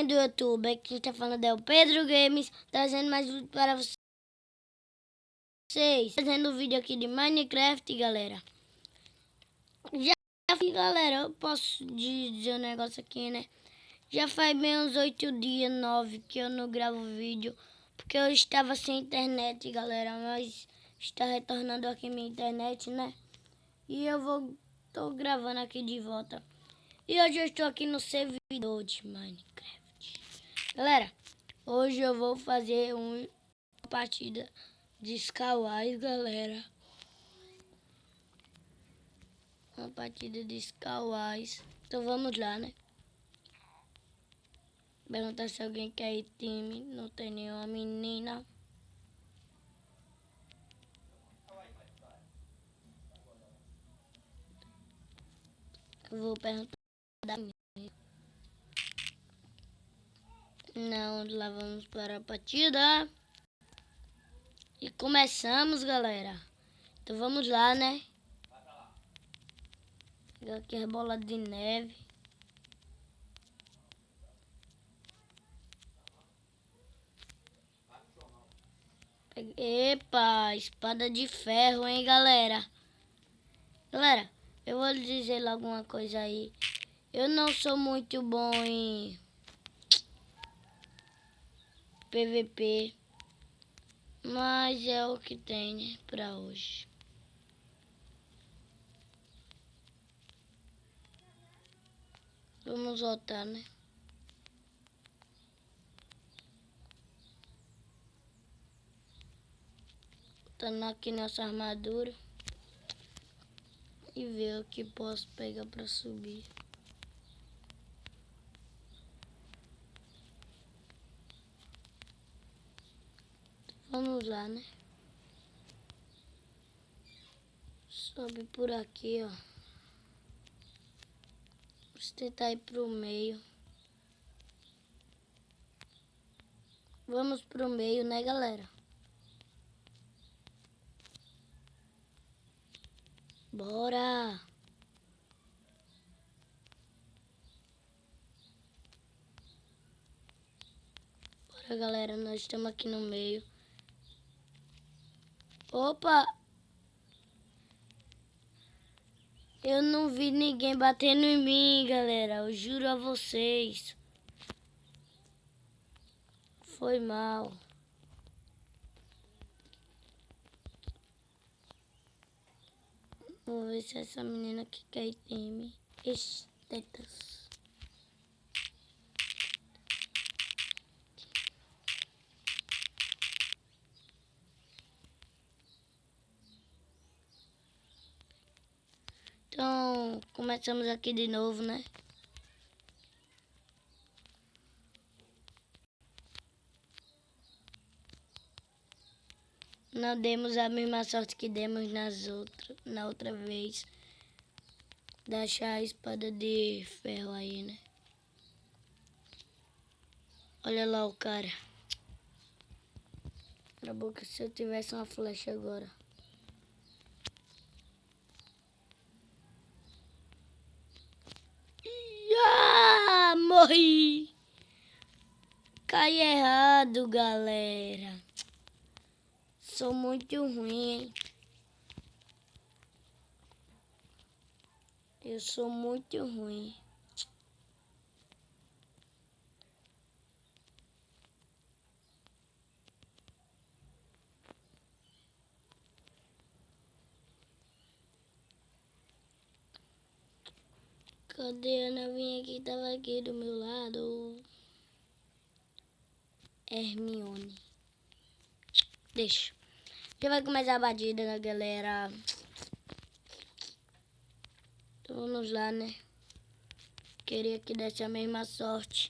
galerinha do YouTube, aqui quem tá falando é o Pedro Games, trazendo mais vídeo para vocês. Fazendo um vídeo aqui de Minecraft, galera. Galera, eu posso dizer um negócio aqui, né? Já faz bem uns 8 dias, 9 que eu não gravo vídeo, porque eu estava sem internet, galera, mas está retornando aqui minha internet, né? E tô gravando aqui de volta. E hoje eu estou aqui no servidor de Minecraft. Galera, hoje eu vou fazer uma partida de Skywise, galera. Uma partida de Skywise. Então vamos lá, né? Perguntar se alguém quer ir time. Não tem nenhuma menina. Eu vou perguntar da minha. Não, lá vamos para a partida. E começamos, galera. Então vamos lá, né? Pegar aqui a bola de neve. Epa, espada de ferro, hein, galera? Galera, eu vou lhe dizer logo uma coisa aí. Eu não sou muito bom em PVP, mas é o que tem, né, pra hoje. Vamos voltar, né? Botando aqui nossa armadura. E ver o que posso pegar pra subir. Vamos lá, né? Sobe por aqui, ó. Vamos tentar ir pro meio. Vamos pro meio, né, galera? Bora! Bora, galera. Nós estamos aqui no meio. Opa! Eu não vi ninguém batendo em mim, galera. Eu juro a vocês. Foi mal. Vou ver se essa menina aqui quer ir em mim. Estetas. Então, começamos aqui de novo, né? Não demos a mesma sorte que demos na outra vez. De achar a espada de ferro aí, né? Olha lá o cara. Na boca, se eu tivesse uma flecha agora. Ah, morri! Cai errado, galera. Sou muito ruim, hein? Eu sou muito ruim. Cadê a novinha que tava aqui do meu lado? Hermione. Deixa. Já vai começar a batida, né, galera? Então vamos lá, né? Queria que desse a mesma sorte.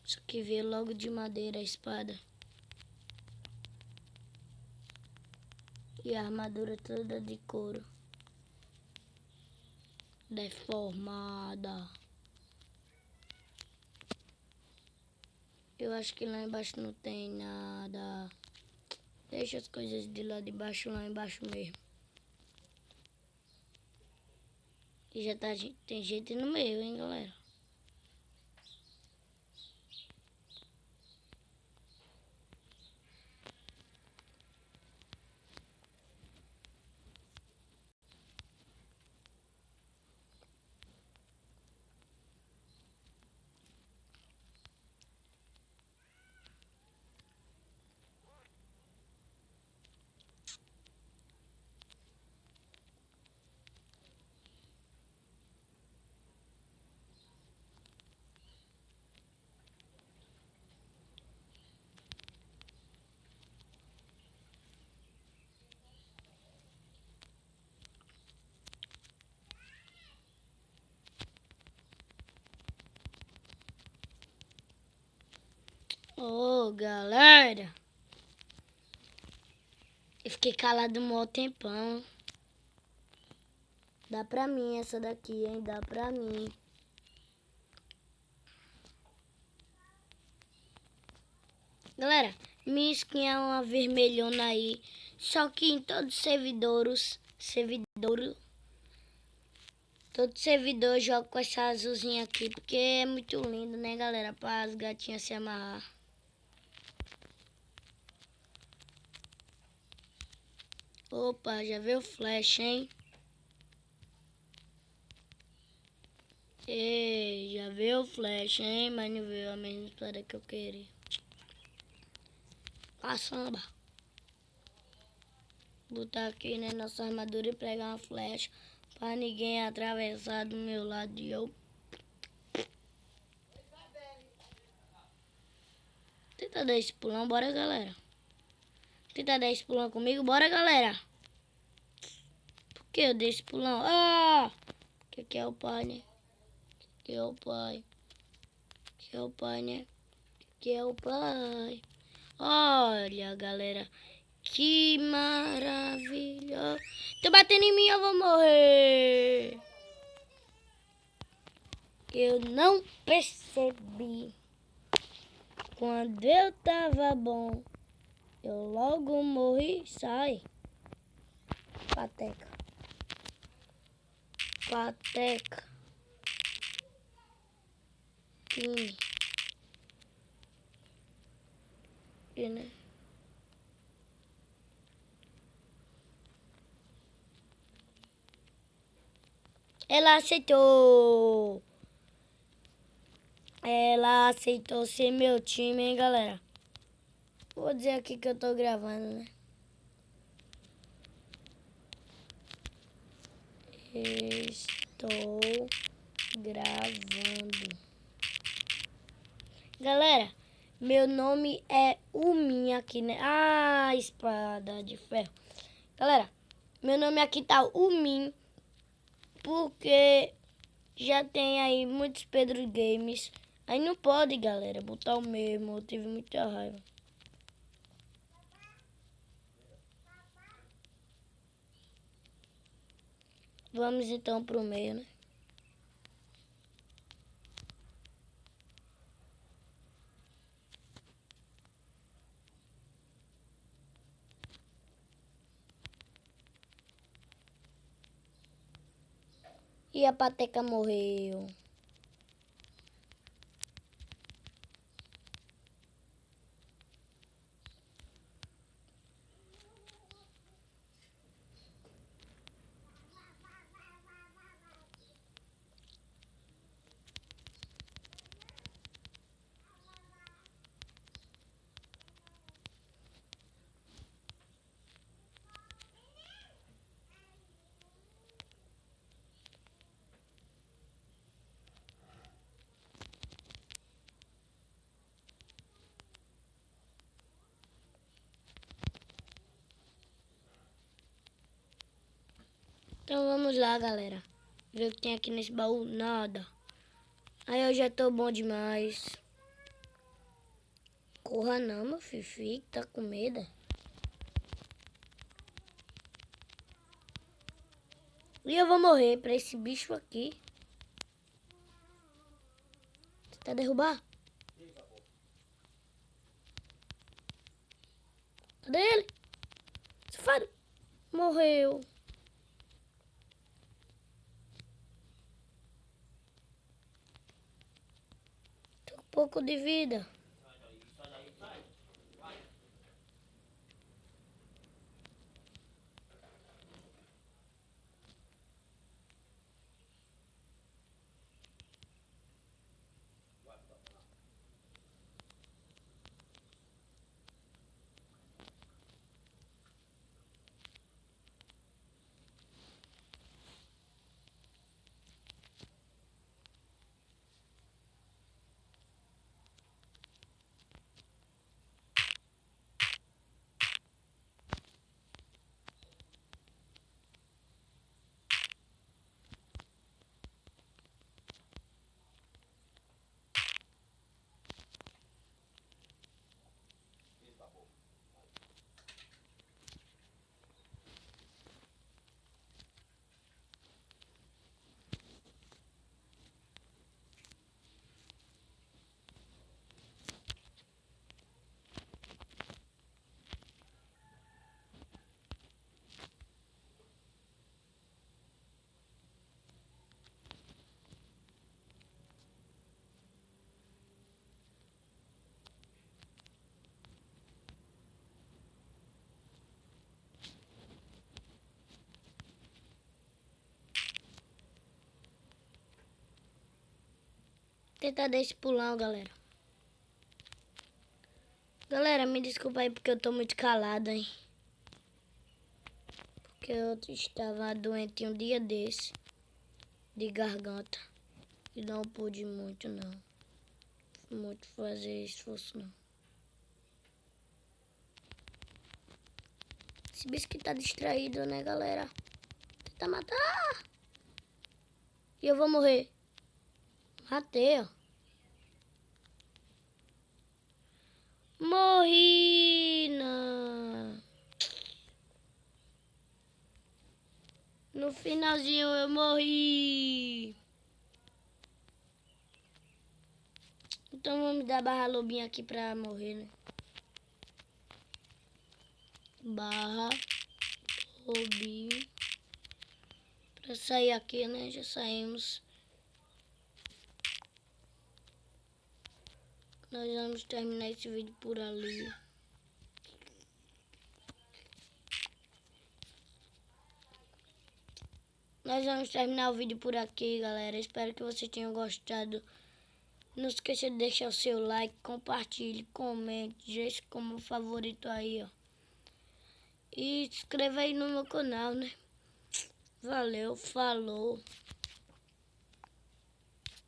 Só que veio logo de madeira a espada. E a armadura toda de couro. Deformada. Eu acho que lá embaixo não tem nada. Deixa as coisas de lá de baixo lá embaixo mesmo. E já tá, tem gente no meio, hein, galera? Ô, galera. Eu fiquei calado um maior tempão. Dá pra mim essa daqui, hein? Dá pra mim. Galera, minha skin é uma vermelhona aí. Só que em todos os todo servidor eu jogo com essa azulzinha aqui. Porque é muito lindo, né, galera? Para as gatinhas se amarrar. Opa, já veio o flash, hein? Ei, já veio o flash, hein? Mas não veio a mesma história que eu queria. A samba. Botar aqui, né, nossa armadura e pegar uma flecha. Pra ninguém atravessar do meu lado e eu... Tenta dar esse pulão, bora, galera. Tenta dar esse pulão comigo, bora, galera. Por que eu dei esse pulão? Ah! Que é o pai, né? Que é o pai. Que é o pai, né? Que é o pai. Olha, galera. Que maravilha. Tô batendo em mim, eu vou morrer. Eu não percebi. Quando eu tava bom, eu logo morri. Sai. Pateca. Pateca. Time. E, né? Ela aceitou. Ela aceitou ser meu time, hein, galera? Vou dizer aqui que eu tô gravando, né? Estou gravando. Galera, meu nome é Umin aqui, né? Ah, espada de ferro. Galera, meu nome aqui tá Umin, porque já tem aí muitos Pedro Games. Aí não pode, galera, botar o mesmo. Eu tive muita raiva. Vamos então pro meio, né? E a Pateca morreu. Então vamos lá, galera. Ver o que tem aqui nesse baú. Nada. Aí eu já tô bom demais. Corra não, meu filho. Fique, tá com medo. E eu vou morrer pra esse bicho aqui. Tá derrubar? Cadê ele? Safado. Morreu. Tô com pouco de vida. tentar dar esse pulão, galera. Galera, me desculpa aí porque eu tô muito calado, hein. Porque eu estava doente um dia desse, de garganta. E não pude muito, não. Muito fazer esforço, não. Esse bicho que tá distraído, né, galera? Tenta matar. E eu vou morrer. Matei, ó. Morri, não. No finalzinho eu morri. Então vamos dar barra lobinha aqui pra morrer, né? Barra lobinho. Pra sair aqui, né? Já saímos. Nós vamos terminar esse vídeo por ali. Nós vamos terminar o vídeo por aqui, galera. Espero que vocês tenham gostado. Não esqueça de deixar o seu like, compartilhe, comente, deixe como favorito aí, ó. E se inscreva aí no meu canal, né? Valeu, falou.